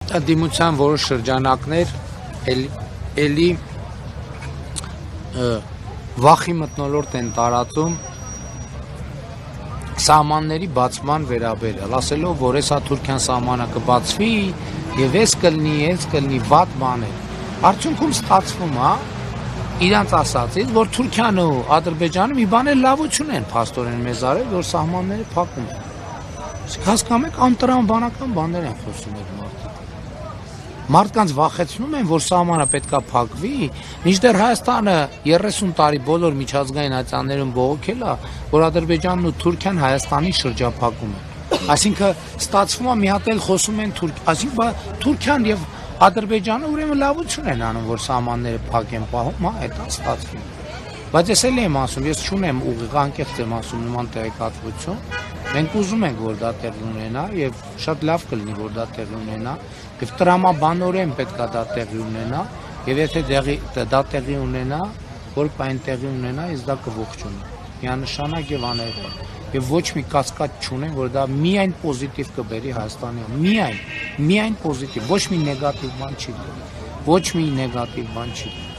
Դիմության որոշ շրջանակներ էլի վախի մթնոլորտ են տարածում սահմանների բացման վերաբերյալ, ասելով, որ հեսա Թուրքիան սահմանը կբացվի եւ էս կլինի վատ բաներ։ Արդյունքում ստացվում է իրանց ասածից, որ Թուրքիան ու Ադրբեջանը մի բան էլ լավություն են փաստորեն մեզ արել, որ սահմանները փակում են։ Հասկանում եք, անտրամաբանական բաներ են խոսում այդ մարդիկ։ Մարդկանց վախեցնում են, որ սահմանը պետքա փակվի, մինչդեռ Հայաստանը 30 տարի բոլոր միջազգային ատյաններում բողոքել է, որ Ադրբեջանն ու Թուրքիան Հայաստանի շրջափակում են։ Այսինքն ստացվում է մի հատ էլ խոսում են այսինքն Թուրքիան եւ Ադրբեջանը ուրեմն լավություն են անում, որ սահմանները փակեն պահում, հա, այդ է ստացվում։ Բայց ես էլ եմ ասում, ես չունեմ ուղիղ անկեղծ եմ ասում նման տեղեկատվություն։ Մենք ուզում ենք, որ դա տեղի ունենա եւ շատ լավ կլինի, որ դա տեղի ունենա եւ տրամաբանորեն պետք է դա տեղի ունենա եւ եթե դա տեղի ունենա, որ այն տեղի ունենա, ես դա կողջունեմ։ Միանշանակ եւ աներկա։ Եվ ոչ մի կասկած չունեմ, որ դա միայն պոզիտիվ կբերի Հայաստանի, միայն պոզիտիվ, ոչ մի նեգատիվ բան չի լինի։ Ոչ մի նեգատիվ բան չի լինի։